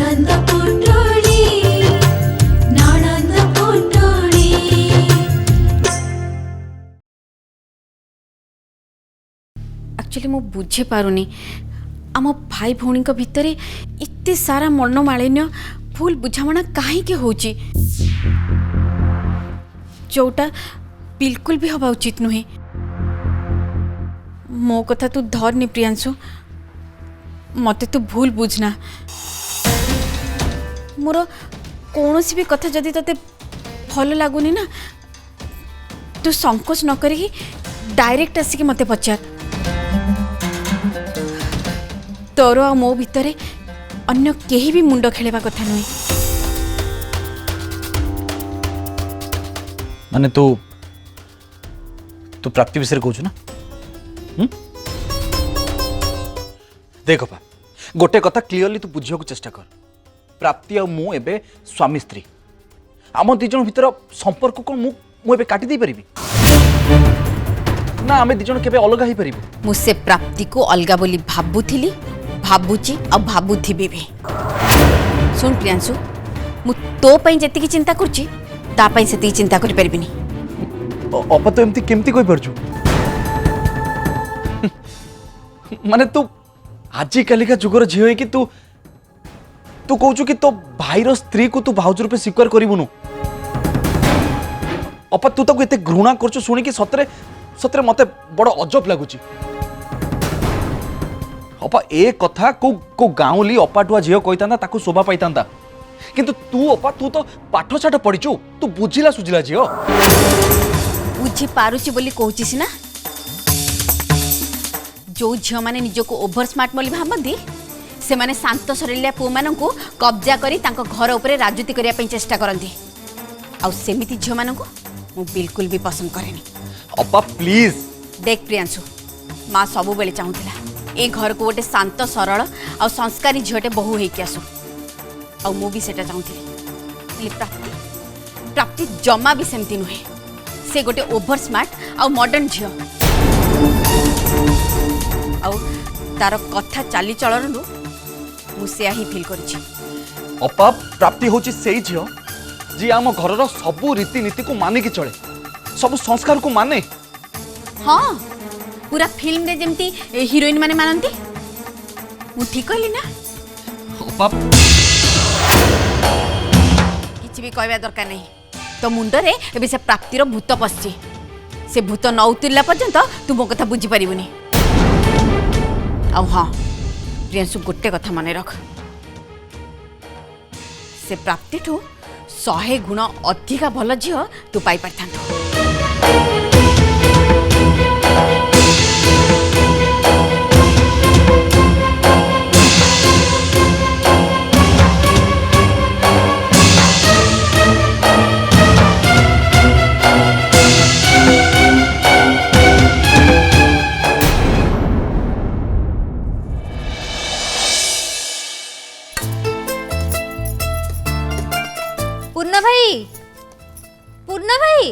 नानंद पुटोळी नानंद पुटोळी actually मु बुझे पारुनी आम भाई भौणी भितर एते सारा मन मालिन्य भूल बुझामणा कहीं होची जोटा बिल्कुल भी हवा उचित नुहे। मो कथा तू धरनी प्रियांशु, मते तू भूल बुझना। मोर कौन भी कथा जदि तते भल लगुनि ना तू संकोच न करी डायरेक्ट आसिक मते पचार। तोर आ मो भितर अन्य केही भी मुंड खेलेबा कथा नुहे। माने तू प्राप्ति विषय कहू ना? देख बा गोटे कथा क्लीयरली तू बुझे चेष्टा कर। प्राप्ति आ मु एबे स्वामी स्त्री आम दी जन भीतर संपर्क को मु एबे काटी दे परिबी ना? आमे दी जन केबे अलग ही परिबे? मुझसे प्राप्ति को अलगा बोली भाबुथिली, भाबुची आ भाबुथिबी भी। सुन प्रियांशु, मु तो पई जति चिंता करची ता पई सेति चिंता करि परिबिनी। अपा तो एमती केमती कोई परजु माने तू आजी कालिका जुगर झियो कि तू तू कहू कि तो भाईर स्त्री को तू भाउज रूपे स्वीकार करिबुनु। अपा तू ताको एते घृणा करछु सुनी कि सतरे सतरे मते बड़ अजब लागुची। अपा ए कथा को गाँवली अपाटुआ झियो कहितांदा ताको शोभा पाइतांदा, किंतु तू अपा तू तो पाठ साठ पढ़िचु, तू बुझिला सुझिला झियो। बुझी पारुची बोली कहूची सिना। जो झील मैंने निजक ओभर स्मार्ट बोली भावती से माने शांत सरलिया पुओ मानू कब्जा करी तांको घर उपरे राजनीति करने चेष्टा करती। आमिति झील मानू मु बिल्कुल भी पसंद करेनी। अपा प्लीज देख प्रियांशु, माँ सबु बेले चाहूला ए घर को गोटे शांत सरल आ संस्कारी झीलटे बहु होइकी आसु। आ मु भी सेटा चाहूली। प्राप्ति प्राप्ति जमा भी सेमती नुहे। से गोटे ओभर स्मार्ट आ मॉडर्न झील तार कथा चाली चलन मुझे ही फिल करी। अपा प्राप्ति होची सेई झियो जी आम घरर सबु रीतिनीति को मानिकी चले, सबु संस्कार को माने। हाँ पूरा फिल्म रे जेमती हीरोइन माने मानती। मु ठीक कहली ना? अपा किछि भी कहबा दरकार नहीं। तो मुंडरे एबे से प्राप्तिर भूत पसची। से भूत न उतरला पर्यंत तू मो कथा बुझी पारिबुनी। आ हाँ प्रियांशु, गोटे कथा मन रख, से प्राप्ति ठू 100 गुण अधिका भल झील तू पाई पारिथांतु। पूर्ण भाई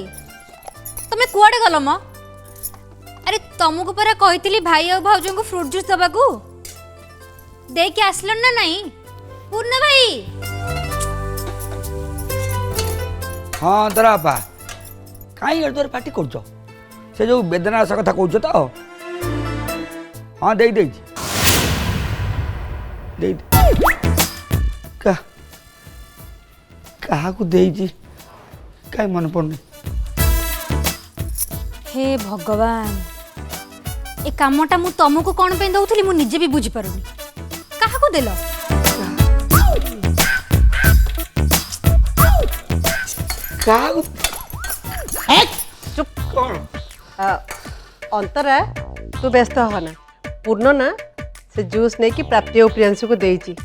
तुम्हें कुआडे गल म? अरे तुमको परा कही भाई और भाउज को फ्रूट जूस दबा को दे के आसल ना नहीं? पूर्ण भाई हाँ दरा बा कहीं एडोर पार्टी कर से जो वेदना आशा कथा कौच तो हाँ दे दे क्या दे कहीं मन पड़नी। हे भगवान ए कामटा मु तुमको कौन पे दउथली मु निजे भी बुझी पारुनी। काहा को देलो? चुप अंतरा तू व्यस्त हो ना। पूर्ण ना से जूस नहीं कि प्राप्ति और प्रियांशु को देई।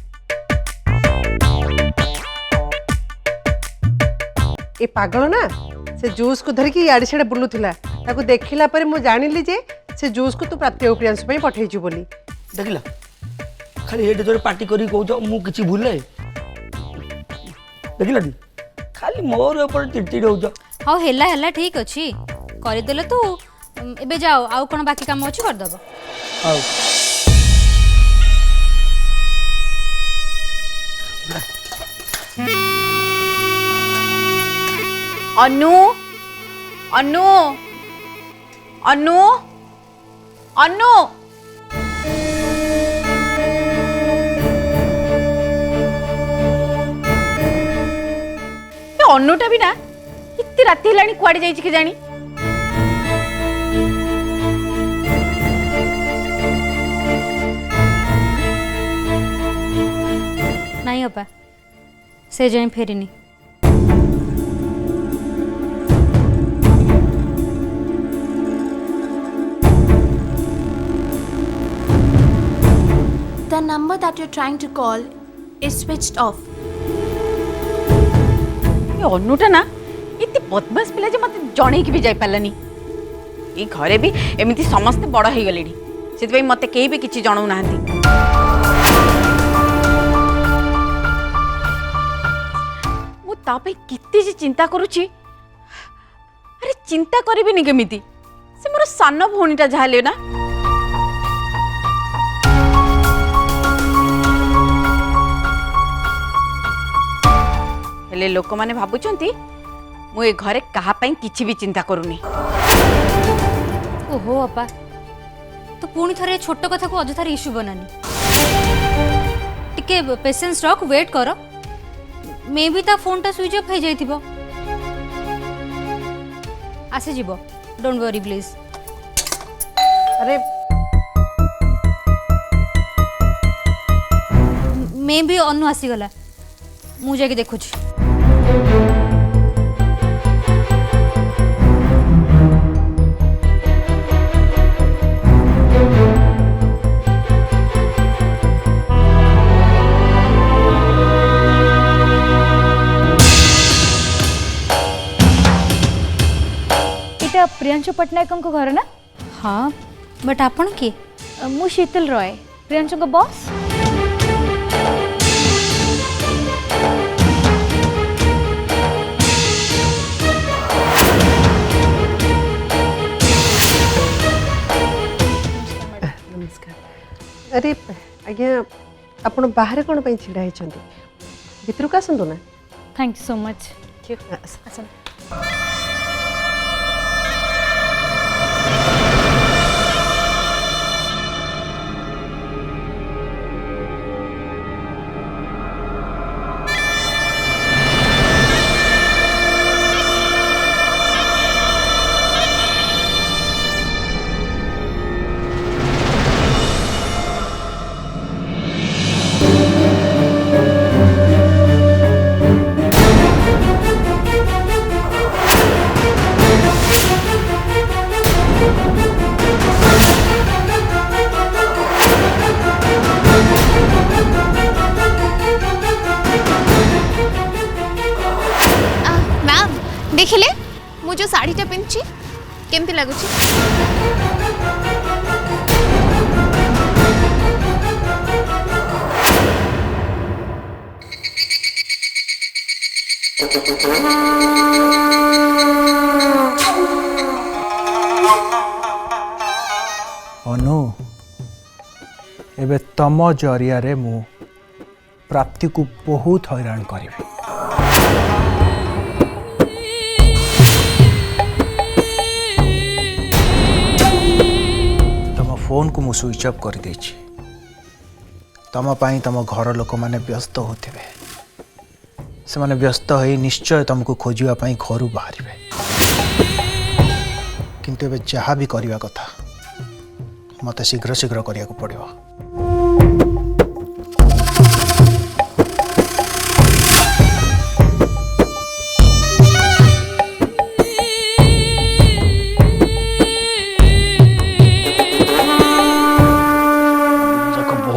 ए पागल ना से जूस को धरिकी याडे छाड़े बुलूला ताको देखिला पर मु जानिली जे से जूस को तू प्राप्ति और प्रियांशु पई पठेइछु बोली। देखला खाली एडे जोरे पार्टी करी कहूछ मु किछि भूले देखला दी खाली मोर ऊपर चिड़चिड़ होछ। हां हेला हेला ठीक अछि करि देले तू एबे जाओ आउ कोन बाकी काम अछि कर दबो। आउ अनु अनु अनु अनु अनुटा भी ना इतनी राति है कुआड़े जाइए कि जानी नहीं अपा से जाए फेरिनी The number that you're trying to call is switched off. अनुटा ना इतनी बदमाश पिला मत जन की भी जाई पारानी ये घरे भी एमती समस्ते बड़ हो गले से मत कहीं भी किसी जनाऊ ना मुझे जे चिंता करुच्ची अरे चिंता करी केमिति से मोर सान भौणीटा जहाँ ना हेले लोक माने भाबुचंती मु ए घरे कहा पई किछि भी चिंता करूनी। ओहो अपा तो पुणी थरे छोट कथा को अजथार इश्यू बनानी टिके पेशेंस रख वेट कर मे भी ता फोन टा स्विच ऑफ हो जाइथिबो आसे जीवो डोंट वरी प्लीज अरे मे भी अनु आसी गला मु जाके देखुछी प्रियांशु पट्टनायक घर ना हाँ बट आपण के मु शीतल रॉय प्रियांशु का बॉस नमस्कार अरे आज्ञा आपण बाहर कौन पे छिड़ा होती भितर आसतु ना थैंक यू सो मच देखिले मु जो साड़ीटा पिंची केमती लागुची अनु एबे तम जरिया रे मु प्राप्ति को बहुत हैरान करी फोन को मु स्विच ऑफ कर देछि तम पाई तम घर लोक माने व्यस्त होते से माने व्यस्त है निश्चय तुमको खोजा घर बाहर किंतु एबे जहाँ भी करवा कथा मत शीघ्र शीघ्र करिया को पड़िबो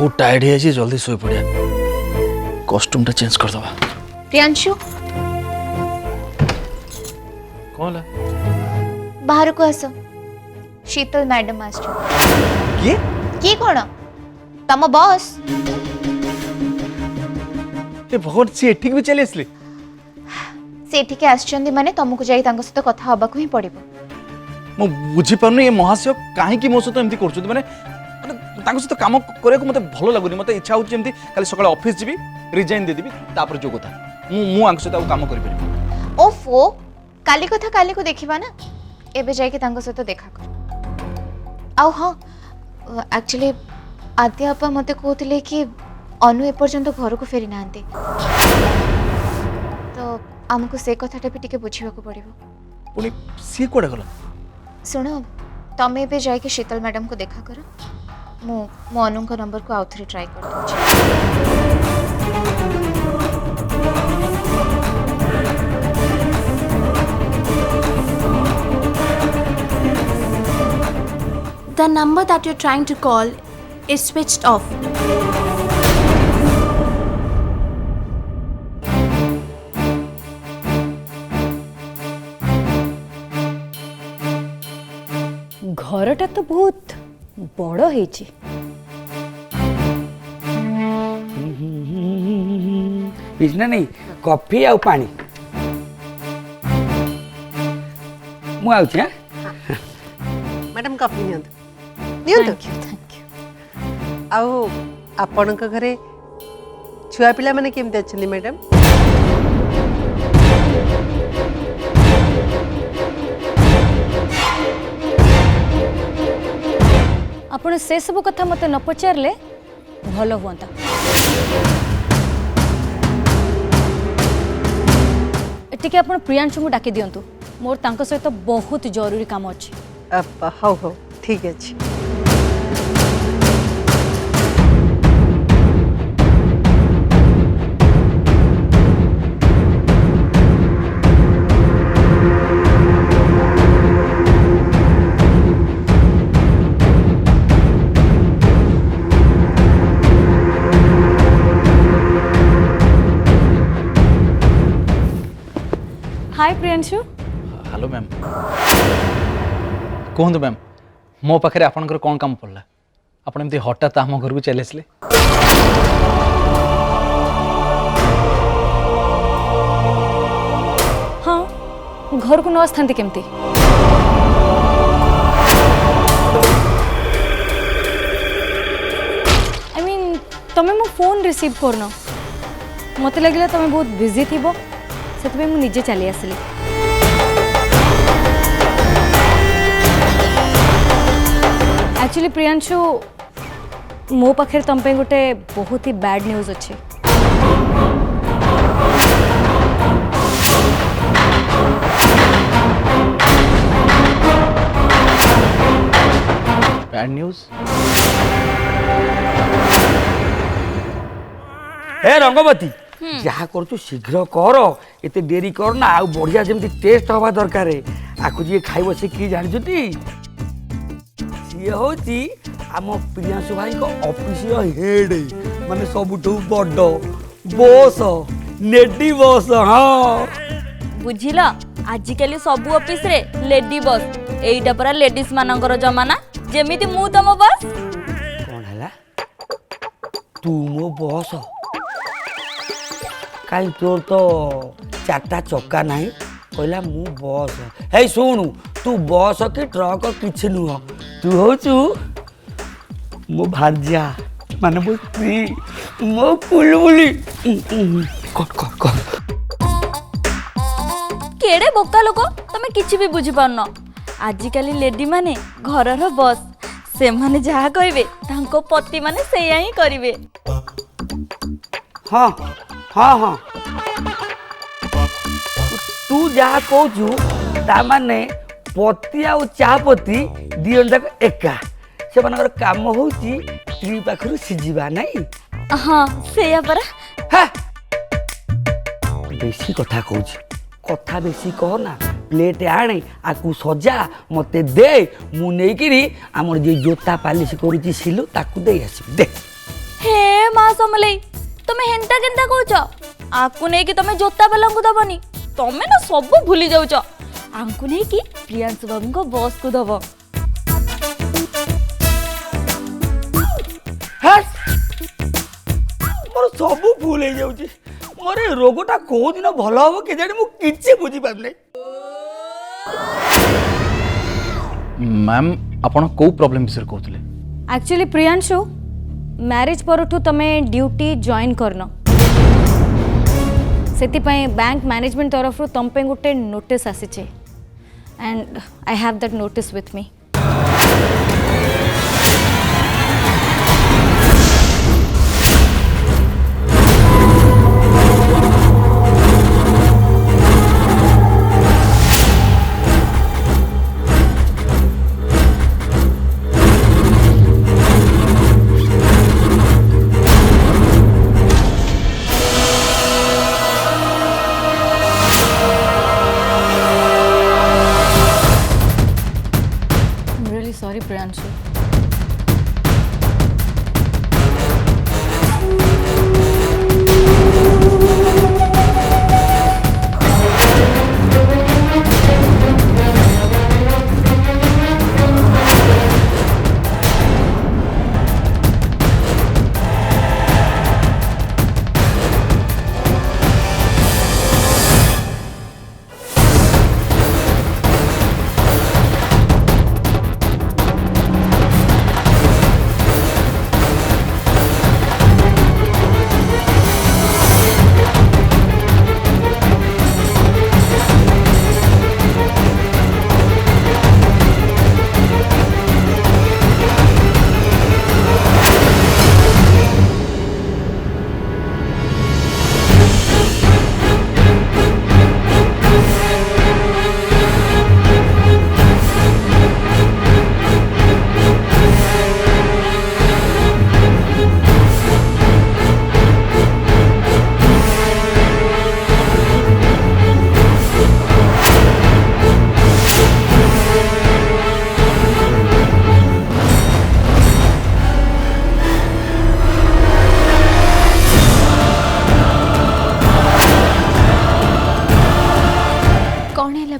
बहुत टायर्ड है जल्दी सोई पड़िया कॉस्ट्यूम टा चेंज कर दवा प्रियांशु कौन ला बाहर को आसो शीतल मैडम आसो ये कौन तम बॉस ए भगवान सी एठिक भी चले इसले से एठिके आछंदी माने तुमको जाई तांको सहित कथा हबा को ही पड़िबो मु बुझी पारनु ये महाशय काहे की मो सहित एमती करछु माने तांको सहित काम करे को मते भलो लागुनी मते इच्छा होची एमती खाली सकाळ ऑफिस जीबी रिजाइन दे देबी तापर जो कथा मु आंक सहित काम करि परिबि। ओफो काली कथा काली को देखिबा ना एबे जाके तांको सहित देखा कर। आउ हाँ एक्चुअली आद्या अपा मते कहते कि अनु एपर्यंत घर को फेरी ना तो आमको से कथाटा भी टिके बुझा पड़ो। पुणी सी कोडे गला शुण तमें भी जाके शीतल मैडम को देखा कर मो अनु का नंबर को आउ थे ट्राई कर दूँ। The number that you're trying to call is switched off. घरटा तो बहुत बड़ ହେଇଛି। पिछना नहीं कॉफी आउ पानी मु आउछि हां मैडम कॉफी नियंतु आउ आपणक घरे छुआ पिला माने केमते अछली मैडम? ଆପଣ ସେ ସବୁ କଥା ମୋତେ ନ ପଚାରିଲେ ଭଲ ହୁଅନ୍ତା। ଟିକେ ଆପଣ ପ୍ରିୟାଂଶୁଙ୍କୁ ଡାକି ଦିଅନ୍ତୁ, ମୋର ତାଙ୍କ ସହିତ ବହୁତ ଜରୁରୀ କାମ ଅଛି। ହଉ ହଉ ଠିକ୍ ଅଛି। हाय प्रियांशु। हेलो मैम कहतु मैम मो पाखे आपंकर कौन काम पड़ा आप एमती हठात आम घर को चली आसले? हाँ घर को न आसता केमती? आई मीन तमें मो फोन रिसीव करन मत लगे तुम बहुत बिजी थी से मुझे चली आसली। एक्चुअली प्रियांशु मो पाखे तुम पे गोटे बहुत ही बैड न्यूज अच्छी। Bad news? ए रंगवती जहाँ कर शीघ्र कर एत डेरी कर ना आउ बढ़िया जमी टेस्ट हवा दरकार आकु जी खाइब से कि जानते सी हूँ आम प्रियांशु भाई को ऑफिस हेड माने सबुठू बड़ बॉस लेडी बॉस। हाँ बुझिल आजिकल सब ऑफिस रे लेडी बॉस एइटा परा लेडीज मानकर जमाना जेमिति मु तम बॉस। कौन है तू मो बॉस कहीं तोर तो चार्टा चक्का नहीं कहला मु बॉस है शुणु तू बॉस कि ट्रक किछि नुह तू होचु मो भार्या माने मो स्त्री मो कुलबुली कर केड़े बोका लोक तमे किछि भी बुझी पारन आजिकल लेडी माने घरर बॉस से माने जहा कहबे तांको पति माने सेया ही करिवे। हाँ हाँ हाँ तू जहाँ कहू ताने पति आ चापति दिजन जाक एका से काम हूँ स्त्री पाखर सीझा नहीं। हाँ सेया परा। हाँ बेसी कथा कहूँ कथा बेसी कह ना प्लेट आने आकु सजा मते दे मु नहीं आमर जे जोता पालिश करुची सिलु ताकू दे आसी दे। हे माँ समले तमे हेंता केंता कहूच आकु नहीं कि तमे जोता वाला को दबनी तमे ना सब भूली जाउच आंकु नहीं कि प्रियांशु बाबू को बॉस को दब। मोर सब भूल हो जाउची मोर रोगटा को दिन भल हम के जानी मु किछि बुझी पाब नै। मैम आपण को प्रॉब्लम विषय कहतले? एक्चुअली प्रियांशु मैरिज परठू तमे ड्यूटी जॉइन करन से बैंक मैनेजमेंट तरफ तुम पे गोटे नोटिस आसीचे and I have that notice with me. Sorry Priyanshu.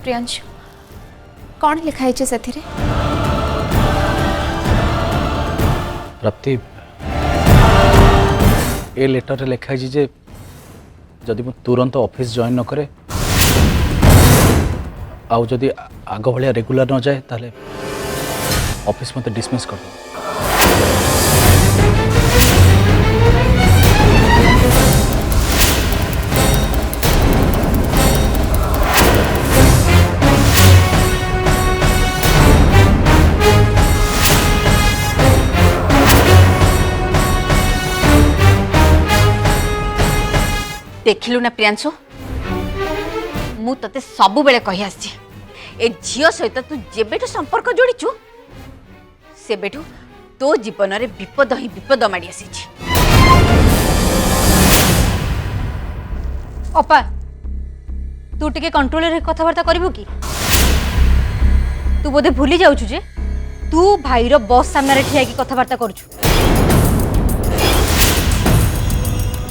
Priyanshu कौन लिखाई से प्राप्ति ए लेटर रे लिखाई जे जदि मु तुरंत ऑफिस जॉइन न करे आउ जदि आग भलिया रेगुलर न जाए ताले ऑफिस मते डिसमिस कर दो। देखिलु ना प्रियांशु मु तते सबु बेले कहि आसी ए झियो सहित तू जेबेठु संपर्क जोड़ीचु सेबेठु तो जीवन रे विपद ही विपद माड़ी आसी। अपा तू टिके कंट्रोल रे कथबार्ता करिवु की? तू बोधे भूली जाउछु जे तू भाई रो बॉस सामने रे ठिया की कथबार्ता करछु।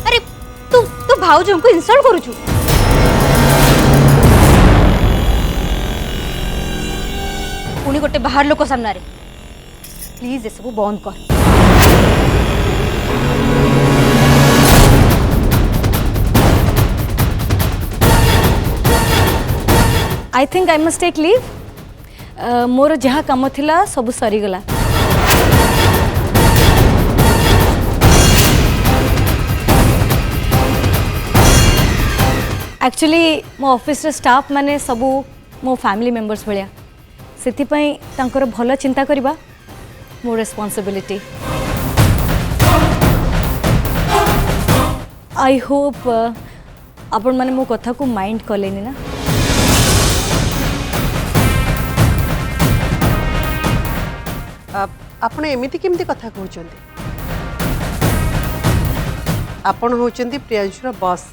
अरे तू तू भाउजो को इंसल्ट करूछु। पुणी गोटे बाहर लोक सामने रे प्लीज ये सब बंद कर। I think I must take leave. मोर जहाँ काम थिला सब सरीगला। एक्चुअली मो ऑफिस रे स्टाफ माने सबू मो फैमिली मेंबर्स भलिया सेतिपई तांकर भल चिंता करिबा मो रेस्पॉन्सिबिलिटी। आई होप आपण माने मो कथा को माइंड कलेनी ना। आपण एमिति केमती कथा कहउचंदी? आपण होचंदी प्रियांशुर बॉस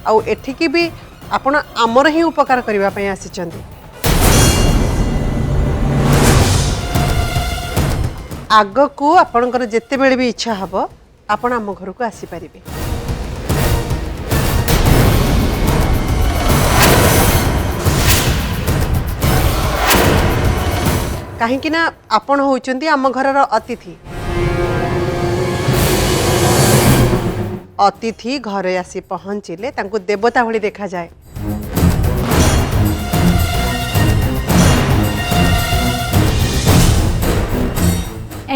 आउ एठिकी भी आपण आमर ही उपकार करबा पई आसीचंदी। आग को आपणकर जेते बेले भी इच्छा हबो आपण आम घर को आसी परिबे। कहीं ना आपण होचंदी आम घरर अतिथि। अतिथि घरे आसी पहुँचिले तांको देवता भली देखा जाए।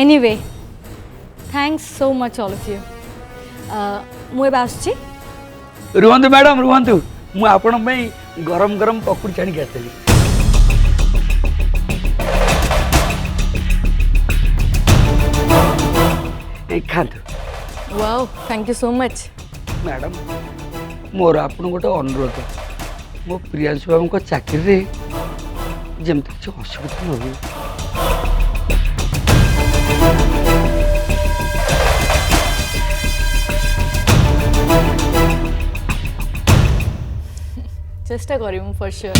Anyway thanks so much all of you. मुझे आसुची रुहतु मैडम रुहतु मु आपण गरम गरम पकुड़ी छाणी आसली खातु wow thank you so much madam मोर आपण गोटे अनुरोध मो प्रियांशु बाबू चाकरी जमती किसी असुविधा न हो चेष्टा करिम फॉर श्योर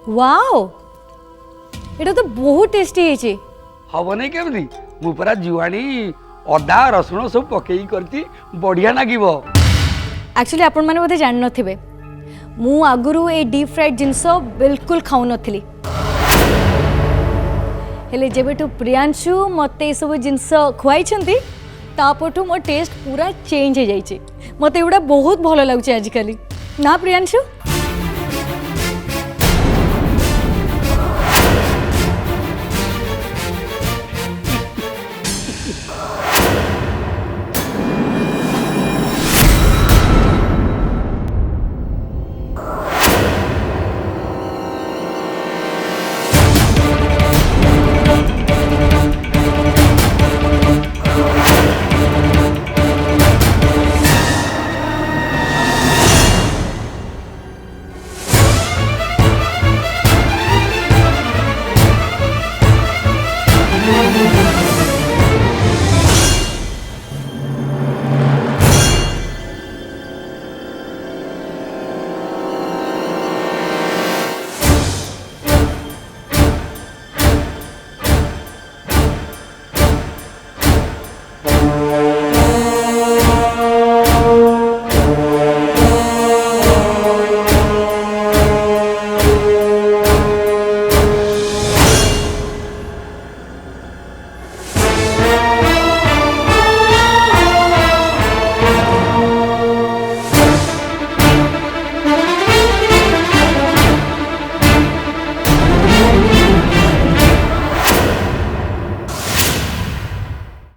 वाओ एटा तो बहुत टेस्टी है हम नहीं केमती मु परा जुआणी अदा रसुण सब पकई करती बढ़िया लगिब एक्चुअली आपण माने बोधे जान नथिबे मु आगुरु ए डीप फ्राइड जिंस बिल्कुल खाऊ नथिली हेले जेबेटू प्रियांशु मते ए सब जिंस खुआई छंती तापटू मो टेस्ट पूरा चेंज हो जाइए मत एगुड़ा बहुत भल लगुच आजिकल ना प्रियांशु